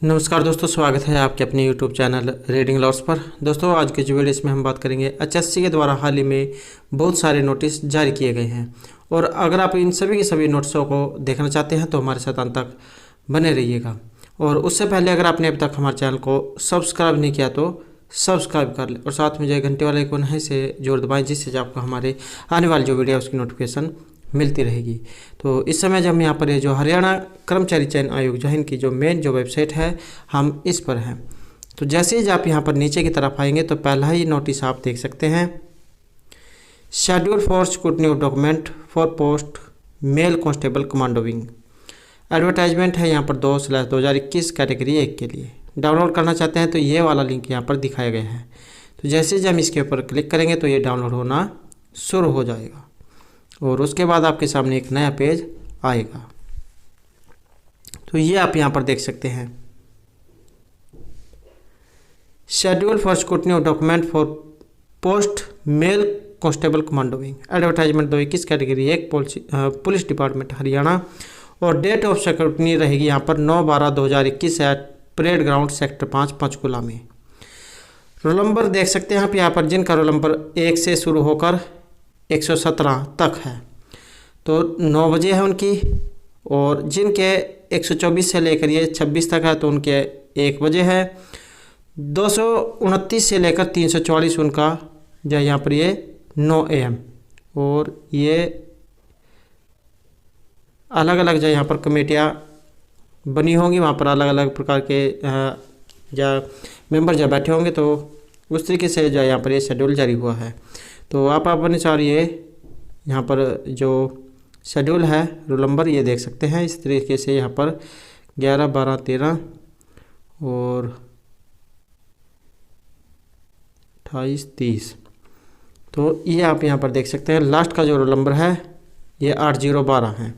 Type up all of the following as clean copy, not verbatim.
नमस्कार दोस्तों, स्वागत है आपके अपने यूट्यूब चैनल रीडिंग लॉट्स पर। दोस्तों, आज के जो वीडियो इसमें हम बात करेंगे एचएससी के द्वारा हाल ही में बहुत सारे नोटिस जारी किए गए हैं। और अगर आप इन सभी के सभी नोटिसों को देखना चाहते हैं तो हमारे साथ अंत तक बने रहिएगा। और उससे पहले अगर आपने अभी तक हमारे चैनल को सब्सक्राइब नहीं किया तो सब्सक्राइब कर ले और साथ में जो घंटे वाले आइकन है इसे जोड़ दबाएं, जिससे आपको हमारे आने वाली जो वीडियो है उसकी नोटिफिकेशन मिलती रहेगी। तो इस समय जब हम यहाँ पर ये जो हरियाणा कर्मचारी चयन आयोग जो है इनकी जो मेन जो वेबसाइट है हम इस पर हैं। तो जैसे ही आप यहाँ पर नीचे की तरफ आएंगे तो पहला ही नोटिस आप देख सकते हैं, schedule for scrutiny of document for post male constable commando wing. Advertisement है यहाँ पर 2/2021 कैटेगरी 1 के लिए। डाउनलोड करना चाहते हैं तो ये वाला लिंक यहाँ पर दिखाया गया है। तो जैसे ही हम इसके ऊपर क्लिक करेंगे तो ये डाउनलोड होना शुरू हो जाएगा और उसके बाद आपके सामने एक नया पेज आएगा। तो ये आप यहाँ पर देख सकते हैं, schedule for scrutiny of document for post male constable commando wing. Advertisement 2021 category 1 police department Haryana. और डेट ऑफ स्क्रूटनी रहेगी यहाँ पर 9/12/2021 at parade ground sector 5 Panchkula में। रोल नंबर देख सकते हैं आप यहाँ पर, जिनका रोल नंबर 1 से शुरू होकर 117 तक है तो 9 बजे है उनकी। और जिनके 124 से लेकर ये 26 तक है तो उनके 1 बजे है। 229 से लेकर 344 उनका जो यहाँ पर ये 9 AM। और ये अलग अलग जो यहाँ पर कमेटियाँ बनी होंगी, वहाँ पर अलग अलग प्रकार के जो मेंबर जो बैठे होंगे, तो उस तरीके से जो यहाँ पर ये शेड्यूल जारी हुआ है। तो आप अनुसार ये यहाँ पर जो शेड्यूल है रोल नंबर ये देख सकते हैं। इस तरीके से यहाँ पर 11, 12, 13 और 28, 30, तो ये आप यहाँ पर देख सकते हैं। लास्ट का जो रोल नंबर है ये 8012 है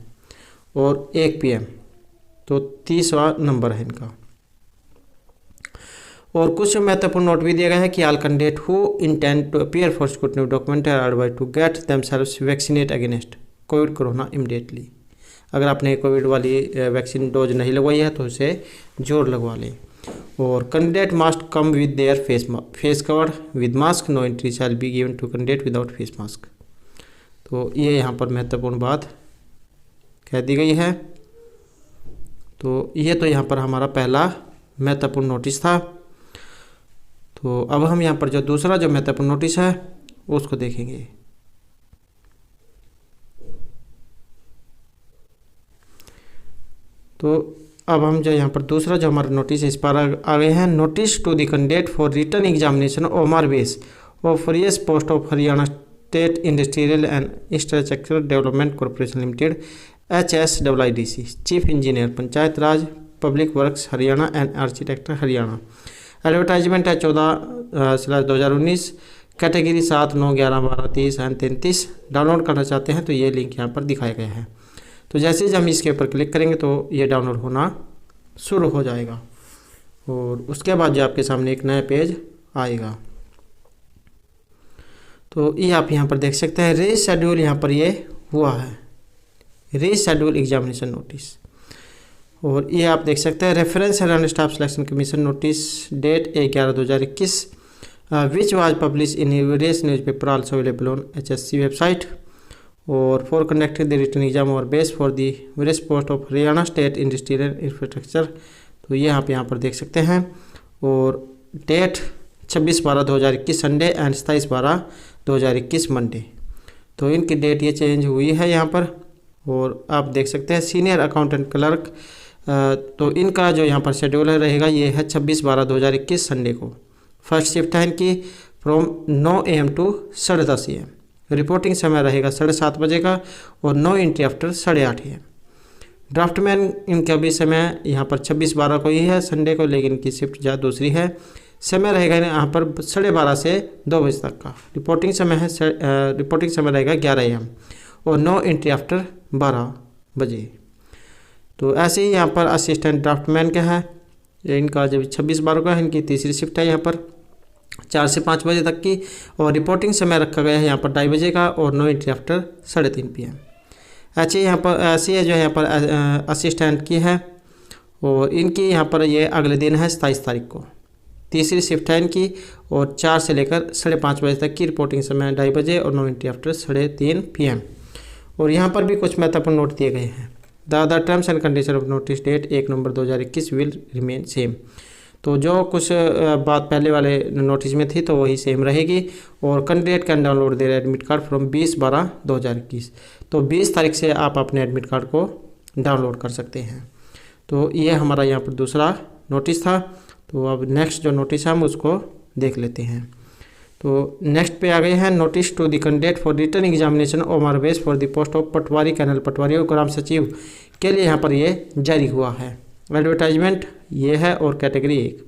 और 1 PM, तो 30वां नंबर है इनका। और कुछ महत्वपूर्ण नोट भी दिया गया है कि all candidate who intend to appear for scrutiny document are advised to get themselves vaccinate against COVID corona immediately. अगर आपने कोविड वाली वैक्सीन डोज नहीं लगवाई है तो उसे जोर लगवा लें। और candidate must come with their face covered with mask, no entry shall be given to candidate without face mask. तो ये यहाँ पर महत्वपूर्ण बात कह दी गई है। तो ये तो यहाँ पर हमारा पहला महत्वपूर्ण नोटिस था। तो अब हम यहाँ पर जो दूसरा जो महत्वपूर्ण नोटिस है उसको देखेंगे। तो अब हम जो यहाँ पर दूसरा जो हमारा नोटिस इस पर आ गए हैं, notice to the candidate for written examination OMR base of various post of Haryana state industrial and infrastructure development corporation limited HSIIDC, chief engineer panchayat Raj public works Haryana and architecture Haryana. Advertisement है 14/2019 कैटेगरी 7, 9, 11, 12, 30 एंड 33। डाउनलोड करना चाहते हैं तो ये link यहाँ पर दिखाया गया है। तो जैसे ही हम इसके ऊपर क्लिक करेंगे तो ये डाउनलोड होना शुरू हो जाएगा और उसके बाद जो आपके सामने एक नया पेज आएगा। तो ये आप यहाँ पर देख सकते हैं, री शेड्यूल यहाँ पर ये हुआ है, री शेड्यूल एग्जामिनेशन नोटिस। और ये आप देख सकते हैं, reference Haryana staff selection commission notice date 1/11/2021 which was publish in various news paper also available on HSC website. और for conducted the written exam और base for the various post of Haryana state industrial and infrastructure. तो ये आप यहाँ पर देख सकते हैं। और डेट 26/12/2021 संडे एंड 27/12/2021 मंडे। तो इनकी डेट ये चेंज हुई है यहाँ पर। और आप देख सकते हैं सीनियर अकाउंटेंट क्लर्क, तो इनका जो यहाँ पर शेड्यूल रहेगा ये है 26/12/2021 संडे को। फर्स्ट शिफ्ट है इनकी from 9 AM to 10:30 AM। Reporting समय रहेगा 7:30 बजे का और no entry after 8:30 AM। Draftsman इनका भी समय यहाँ पर 26/12 को ही है संडे को, लेकिन इनकी शिफ्ट जा दूसरी है। समय रहेगा यहाँ पर 12:30 से 2 बजे तक का। रिपोर्टिंग समय रहेगा 11 AM और नो एंट्री आफ्टर 12 बजे। तो ऐसे ही यहाँ पर असिस्टेंट ड्राफ्टमैन का है, इनका जब 26/12 का है, इनकी तीसरी शिफ्ट है यहाँ पर 4 से 5 बजे तक की। और रिपोर्टिंग समय रखा गया है यहाँ पर 2:30 बजे का और नो एंट्री आफ्टर 3:30 PM। ऐसे यहाँ पर जो यहाँ पर असिस्टेंट की है और इनकी यहाँ पर ये अगले दिन है 27 तारीख को। तीसरी शिफ्ट है इनकी और 4 से लेकर 5:30 बजे तक की रिपोर्टिंग समय 2:30 बजे और नो एंट्री आफ्टर 3:30 PM। और यहाँ पर भी कुछ महत्वपूर्ण नोट दिए गए हैं। The terms and condition of notice date 1 नवंबर 2021 विल रिमेन सेम। तो जो कुछ बात पहले वाले नोटिस में थी तो वही सेम रहेगी। और candidate can download there admit card from 20/12/2021। तो 20 तारीख से आप अपने एडमिट कार्ड को डाउनलोड कर सकते हैं। तो ये हमारा यहाँ पर दूसरा नोटिस था। तो अब नेक्स्ट जो नोटिस है हम उसको देख लेते हैं। तो नेक्स्ट पे आ गए हैं notice to the candidate for written examination OMR base for the post of patwari canal patwari और ग्राम सचिव के लिए यहाँ पर ये जारी हुआ है। एडवर्टाइजमेंट ये है और कैटेगरी 1।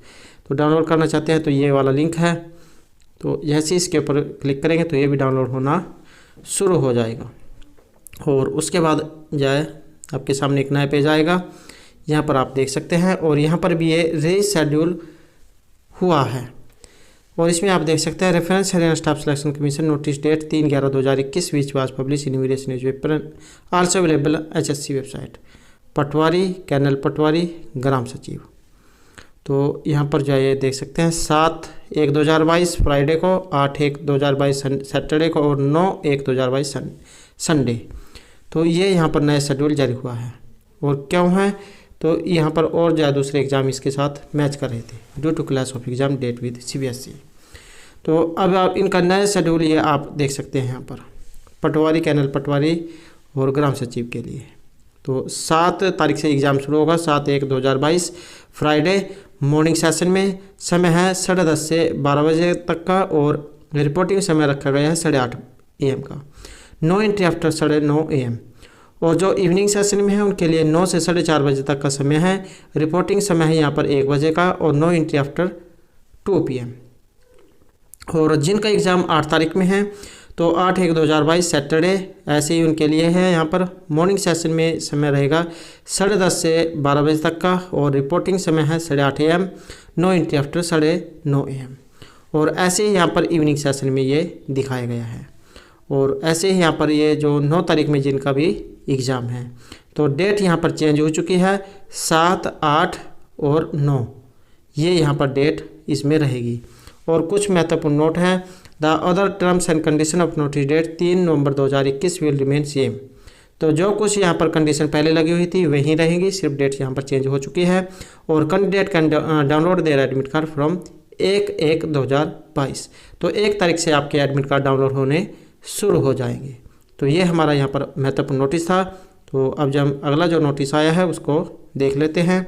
तो डाउनलोड करना चाहते हैं तो ये वाला लिंक है। तो जैसे इसके ऊपर क्लिक करेंगे तो ये भी डाउनलोड होना शुरू हो जाएगा। और उसके बाद जाए आपके सामने एक नया पेज आएगा, यहाँ पर आप देख सकते हैं। और यहाँ पर भी ये रीशेड्यूल हुआ है और इसमें आप देख सकते हैं reference Haryana staff selection commission notice date 3/11/2021 which was publish in various newspaper also available HSC website. Patwari canal patwari Gram Sachiv. तो यहाँ पर जो है ये देख सकते हैं 7/1/2022 फ्राइडे को, 8/1/2022 सैटरडे को और 9/1/2022 संडे। तो ये यहाँ पर नया शेड्यूल जारी हुआ है। और क्यों है तो यहाँ पर और ज़्यादा दूसरे एग्ज़ाम इसके साथ मैच कर रहे थे due to clash of exam date with CBSE। तो अब आप इनका नया शेड्यूल ये आप देख सकते हैं यहाँ पर पटवारी कैनल पटवारी और ग्राम सचिव के लिए। तो 7 तारीख से एग्ज़ाम शुरू होगा 7/1/2022 फ्राइडे मॉर्निंग सेशन में। समय है 10:30 से 12 बजे तक का और रिपोर्टिंग समय रखा गया है 8:30 AM का। No entry after 9:30 AM। और जो इवनिंग सेशन में है उनके लिए 9 से 4:30 बजे तक का समय है। रिपोर्टिंग समय है यहाँ पर 1 बजे का और नो एंट्री आफ्टर 2 PM। और जिनका एग्ज़ाम 8 तारीख में है तो 8/1/2022 सैटरडे ऐसे ही उनके लिए है। यहाँ पर मॉर्निंग सेशन में समय रहेगा 10:30 से 12 बजे तक का और रिपोर्टिंग समय है 8:30 AM। No entry after 9:30 AM। और ऐसे ही यहाँ पर इवनिंग सेशन में ये दिखाया गया है। और ऐसे ही यहाँ पर ये जो 9 तारीख में जिनका भी एग्ज़ाम है तो डेट यहाँ पर चेंज हो चुकी है 7, 8 और 9 ये यहाँ पर डेट इसमें रहेगी। और कुछ महत्वपूर्ण नोट हैं। The other terms and condition of notice date 3 नवंबर 2021 विल रिमेन सेम। तो जो कुछ यहाँ पर कंडीशन पहले लगी हुई थी वही रहेंगी, सिर्फ डेट यहाँ पर चेंज हो चुकी है। और candidate can download there admit card from 1/1/2022। तो 1 तारीख से आपके एडमिट कार्ड डाउनलोड होने शुरू हो जाएंगे। तो ये हमारा यहाँ पर महत्वपूर्ण नोटिस था। तो अब जब अगला जो नोटिस आया है उसको देख लेते हैं।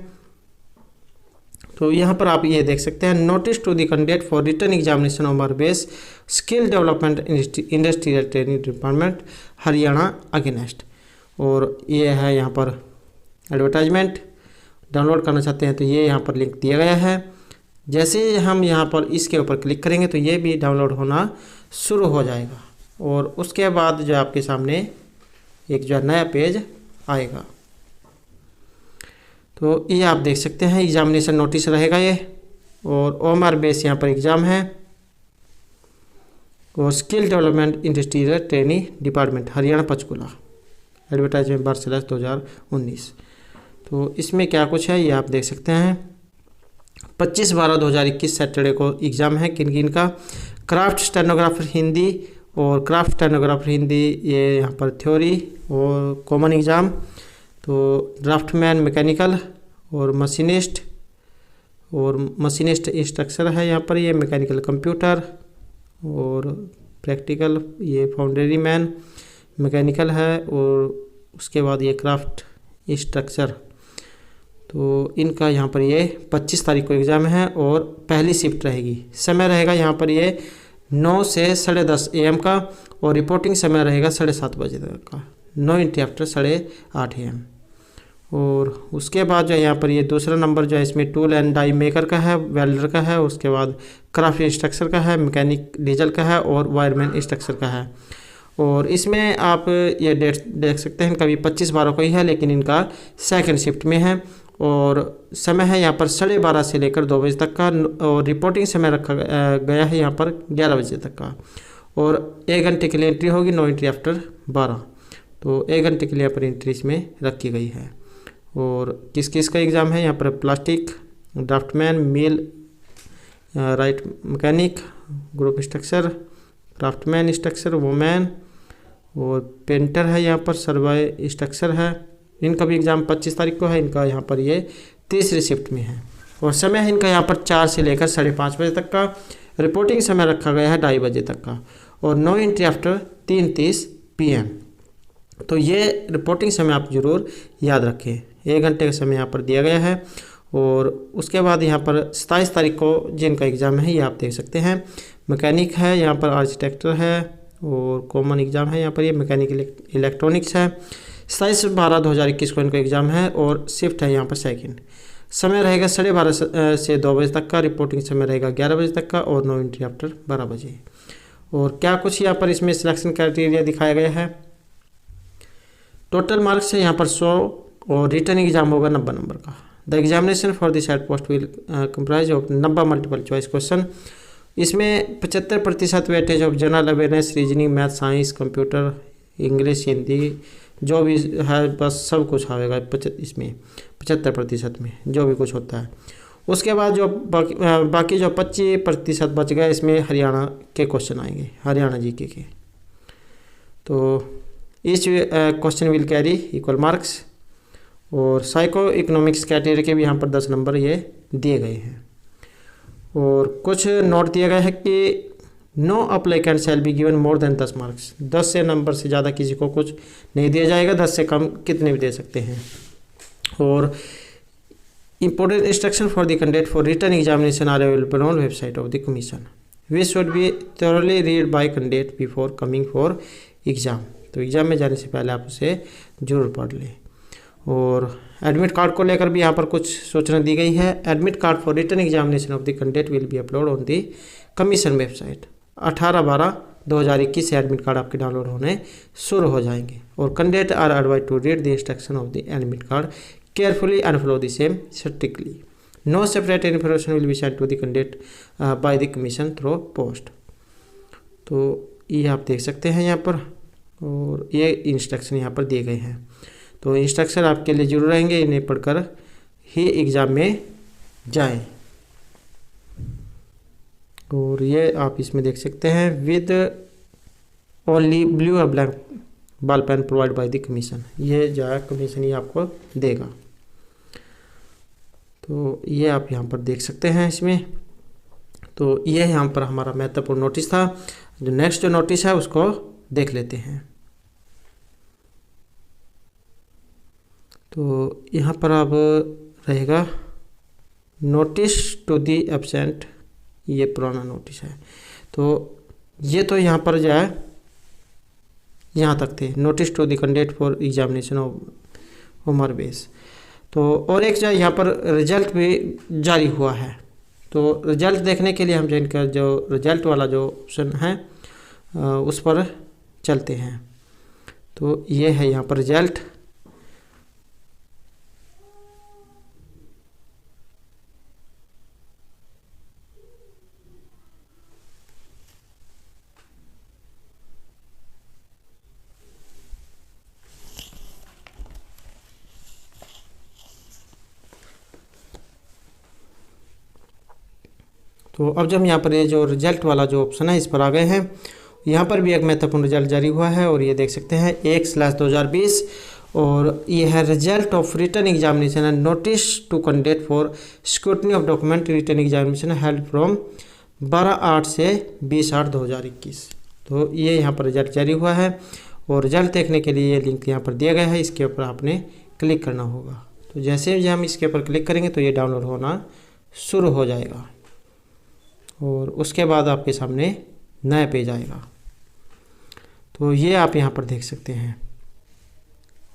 तो यहाँ पर आप ये देख सकते हैं notice to the candidate for written examination on base skill development industrial training department Haryana against. और ये है यहाँ पर एडवर्टाइजमेंट। डाउनलोड करना चाहते हैं तो ये यहाँ पर लिंक दिया गया है। जैसे ही हम यहाँ पर इसके ऊपर क्लिक करेंगे तो ये भी डाउनलोड होना शुरू हो जाएगा। और उसके बाद जो आपके सामने एक जो नया पेज आएगा तो ये आप देख सकते हैं एग्जामिनेशन नोटिस रहेगा ये। और OMR बेस यहाँ पर एग्ज़ाम है और skill development industrial training department Haryana Panchkula advertisement 12/2019। तो इसमें क्या कुछ है ये आप देख सकते हैं। 25/12/2021 सैटरडे को एग्ज़ाम है किन किन का। क्राफ्ट स्टेनोग्राफर हिंदी और क्राफ्ट स्टेनोग्राफर हिंदी ये यहाँ पर थ्योरी और कॉमन एग्ज़ाम। तो ड्राफ्टमैन मैकेनिकल और मशीनिस्ट स्ट्रक्चर है यहाँ पर ये मैकेनिकल कंप्यूटर और प्रैक्टिकल ये फाउंड्री मैन मैकेनिकल है। और उसके बाद ये क्राफ्ट स्ट्रक्चर। तो इनका यहाँ पर ये 25 तारीख को एग्ज़ाम है और पहली शिफ्ट रहेगी। समय रहेगा यहाँ पर ये 9 से 10:30 AM का और रिपोर्टिंग समय रहेगा 7:30 बजे तक का। No entry after 8:30 AM। और उसके बाद जो है यहाँ पर ये दूसरा नंबर जो है इसमें टूल एंड डाई मेकर का है, वेल्डर का है, उसके बाद क्राफ्ट स्ट्रक्चर का है, मैकेनिक डीजल का है और वायरमैन स्ट्रक्चर का है। और इसमें आप ये डेट देख सकते हैं कभी 25/12 को ही है लेकिन इनका सेकंड शिफ्ट में है। और समय है यहाँ पर 12:30 से लेकर 2 बजे तक का। और रिपोर्टिंग समय रखा गया है यहाँ पर 11 बजे तक का। और 1 घंटे के लिए एंट्री होगी, नो एंट्री आफ्टर 12। तो 1 घंटे के लिए यहाँ पर एंट्री इसमें रखी गई है। और किस किस का एग्ज़ाम है यहाँ पर, plastic, draftsman, millwright mechanic, group structure, draftsman structure, wireman, और पेंटर है यहाँ पर, सर्वे स्ट्रक्चर है। इनका भी एग्ज़ाम 25 तारीख को है। इनका यहाँ पर ये तीसरी शिफ्ट में है और समय है इनका यहाँ पर 4 से लेकर 5:30 बजे तक का। रिपोर्टिंग समय रखा गया है 2:30 बजे तक का और नो एंट्री आफ्टर 3:30 PM। तो ये रिपोर्टिंग समय आप ज़रूर याद रखें। 1 घंटे का समय यहाँ पर दिया गया है। और उसके बाद यहाँ पर 27 तारीख को जिनका एग्ज़ाम है ये आप देख सकते हैं। मैकेनिक है यहाँ पर, आर्किटेक्टर है और कॉमन एग्ज़ाम है यहाँ पर ये मैकेनिकल इलेक्ट्रॉनिक्स है। 27/12/2021 को इनका एग्ज़ाम है और शिफ्ट है यहाँ पर सेकंड। समय रहेगा 12:30 से 2 बजे तक का। रिपोर्टिंग समय रहेगा 11 बजे तक का और नो एंट्री आफ्टर 12 बजे। और क्या कुछ यहाँ पर इसमें सिलेक्शन क्राइटेरिया दिखाया गया है। टोटल मार्क्स है यहाँ पर 100 और रिटर्न एग्जाम होगा 90 नंबर का। The examination for the set post will comprise of 90 multiple choice question. इसमें 75% weightage of general awareness, reasoning, math, science, computer, English, Hindi, जो भी है बस सब कुछ आएगा इसमें 75% में जो भी कुछ होता है। उसके बाद जो बाकी जो 25% बच गए इसमें हरियाणा के क्वेश्चन आएंगे, हरियाणा जीके के। तो each question will carry equal marks. और साइको इकोनॉमिक्स कैटेगरी के भी यहाँ पर 10 नंबर ये दिए गए हैं। और कुछ नोट दिया गया है कि no applicant shall be given more than 10 marks. 10 से नंबर से ज़्यादा किसी को कुछ नहीं दिया जाएगा, 10 से कम कितने भी दे सकते हैं। और important instruction for the candidate for written examination are available on website of the commission, which should be thoroughly read by candidate before coming for exam। तो एग्ज़ाम में जाने से पहले आप उसे जरूर पढ़ लें। और एडमिट कार्ड को लेकर भी यहाँ पर कुछ सूचना दी गई है। Admit card for written examination of the candidate will be upload on the commission website. 18/12/2021 से एडमिट कार्ड आपके डाउनलोड होने शुरू हो जाएंगे। और candidate are advise to read the instruction of the admit card carefully and follow the same strictly. No separate information will be sent to the candidate by the commission through post। तो ये आप देख सकते हैं यहाँ पर, और ये इंस्ट्रक्शन यहाँ पर दिए गए हैं। तो इंस्ट्रक्शन आपके लिए जरूर रहेंगे, इन्हें पढ़कर ही एग्ज़ाम में जाएं। और ये आप इसमें देख सकते हैं विद ओनली ब्लू और black ball pen provide by the commission. ये जो है कमीशन ये आपको देगा। तो ये आप यहाँ पर देख सकते हैं इसमें। तो ये यहाँ पर हमारा महत्वपूर्ण नोटिस था। जो नेक्स्ट जो नोटिस है उसको देख लेते हैं। तो यहाँ पर अब रहेगा नोटिस टू दी एब्सेंट, ये पुराना नोटिस है। तो ये तो यहाँ पर जो है यहाँ तक थे, notice to the candidate for examination of उमर बेस। तो और एक जो यहाँ पर रिजल्ट भी जारी हुआ है। तो रिजल्ट देखने के लिए हम जो इनका जो रिजल्ट वाला जो ऑप्शन है उस पर चलते हैं। तो ये है यहाँ पर रिजल्ट। तो अब जब यहाँ पर ये जो रिजल्ट वाला जो ऑप्शन है इस पर आ गए हैं। यहाँ पर भी एक महत्वपूर्ण रिजल्ट जारी हुआ है और ये देख सकते हैं 1/2020। और ये है result of written examination and notice to candidate for scrutiny of document written examination held from 12/8 से 20/8/2021। तो ये यहाँ पर रिजल्ट जारी हुआ है और रिजल्ट देखने के लिए ये लिंक यहाँ पर दिया गया है, इसके ऊपर आपने क्लिक करना होगा। तो जैसे ही हम इसके ऊपर क्लिक करेंगे तो ये डाउनलोड होना शुरू हो जाएगा और उसके बाद आपके सामने नया पेज आएगा। तो ये आप यहाँ पर देख सकते हैं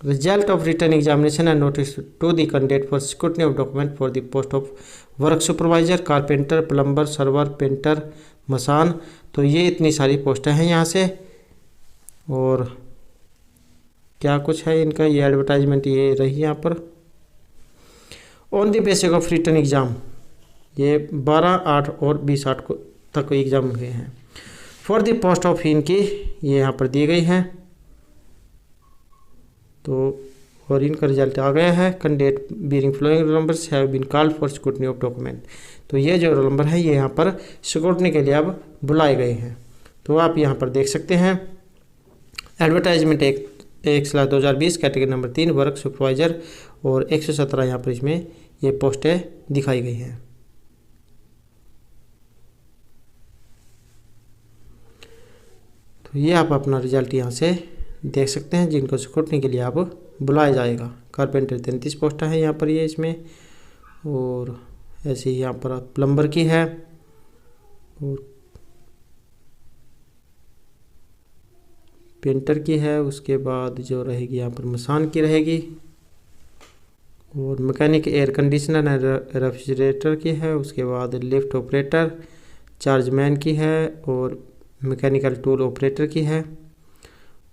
result of written examination and notice to the candidate for scrutiny of document for the post of work supervisor, carpenter, plumber, server, painter, mason. तो ये इतनी सारी पोस्टें हैं यहाँ से। और क्या कुछ है इनका, ये एडवर्टाइजमेंट ये रही यहाँ पर। On the basis of written exam, ये 12/8 और 20/8 को तक एग्ज़ाम हुए हैं। फॉर द पोस्ट ऑफ इनकी ये यहाँ पर दी गई हैं। तो और इनका रिजल्ट आ गया है। Candidate being following roll numbers have been called for scrutiny of document. तो ये जो रोल नंबर है ये यहाँ पर स्क्रूटनी के लिए अब बुलाए गए हैं। तो आप यहाँ पर देख सकते हैं advertisement 1/2020 category number 3 work supervisor और 117 यहाँ पर इसमें ये पोस्टें दिखाई गई हैं। तो ये आप अपना रिजल्ट यहाँ से देख सकते हैं जिनको स्क्रूटनी के लिए आप बुलाया जाएगा। कारपेंटर 33 पोस्टें हैं यहाँ पर ये इसमें, और ऐसे ही यहाँ पर प्लम्बर की है और पेंटर की है, उसके बाद जो रहेगी यहाँ पर मसान की रहेगी, और mechanic air conditioner and refrigerator की है, उसके बाद लिफ्ट ऑपरेटर चार्जमैन की है, और मैकेनिकल टूल ऑपरेटर की है,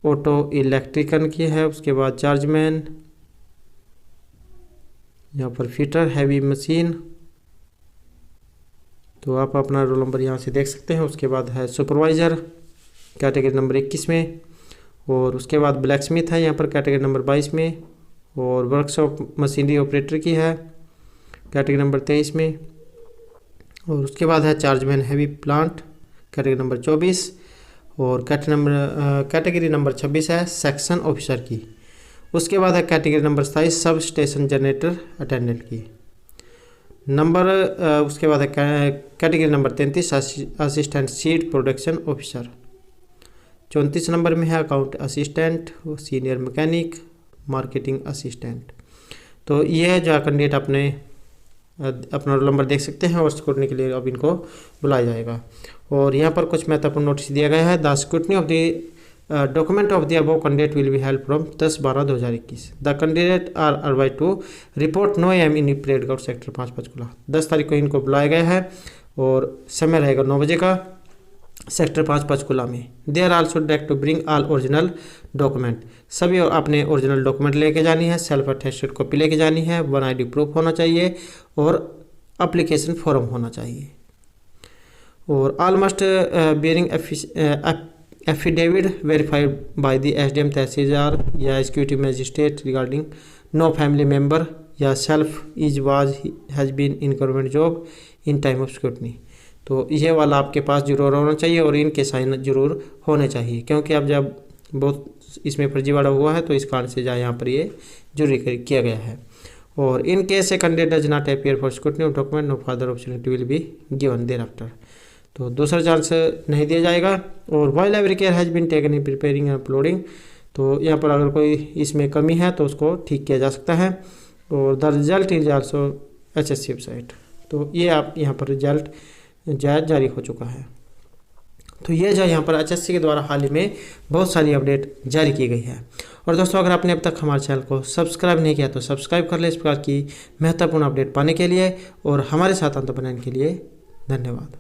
ऑटो इलेक्ट्रिकन की है, उसके बाद चार्जमैन, यहाँ पर फिटर हैवी मशीन। तो आप अपना रोल नंबर यहाँ से देख सकते हैं। उसके बाद है सुपरवाइज़र कैटेगरी नंबर 21 में, और उसके बाद ब्लैक स्मिथ है यहाँ पर कैटेगरी नंबर 22 में, और वर्कशॉप मशीनरी ऑपरेटर की है कैटेगरी नंबर 23 में, और उसके बाद है chargeman heavy plant category number 24, और कैटेगरी नंबर 26 है सेक्शन ऑफिसर की। उसके बाद है category number 27 sub station generator attendant की। उसके बाद है category number 33 assistant seed production officer. 34 number में है account assistant, senior mechanic, marketing assistant. तो ये जो कैंडिडेट अपना रोल नंबर देख सकते हैं, और स्क्रूटनी के लिए अब इनको बुलाया जाएगा। और यहाँ पर कुछ महत्वपूर्ण नोटिस दिया गया है। The scrutiny of the document of the above candidate will be held from 10/12/2021। The candidate are advised to report 9 AM in parade ground sector 5 Panchkula. 10 तारीख को इनको बुलाया गया है और समय रहेगा 9 बजे का सेक्टर 5 पंचकुला में। They are also direct to bring all original document. सभी अपने ओरिजिनल डॉक्यूमेंट लेके जानी है, सेल्फ अटेस्टेड कॉपी लेके जानी है, 1 ID प्रूफ होना चाहिए और एप्लीकेशन फॉर्म होना चाहिए। और all must bearing affidavit verified by the SDM tehsildar या executive magistrate regarding no family member या self is was has been in government job in time of scrutiny. तो ये वाला आपके पास जरूर होना चाहिए और इनके साइन जरूर होने चाहिए, क्योंकि अब जब बहुत इसमें फर्जीवाड़ा हुआ है तो इस कारण से यहाँ पर ये जरूरी किया गया है। और in case a candidate does not appear for scrutiny of document no further opportunity will be given thereafter. तो दूसरा चांस नहीं दिया जाएगा। और while every care has been taken in preparing and uploading. तो यहाँ पर अगर कोई इसमें कमी है तो उसको ठीक किया जा सकता है। और the result is also HSC website. तो ये आप यहाँ पर रिजल्ट जारी हो चुका है। तो ये जो यहाँ पर HSC के द्वारा हाल ही में बहुत सारी अपडेट जारी की गई है। और दोस्तों अगर आपने अब तक हमारे चैनल को सब्सक्राइब नहीं किया तो सब्सक्राइब कर ले इस प्रकार की महत्वपूर्ण अपडेट पाने के लिए। और हमारे साथ अंत बनाने के लिए धन्यवाद।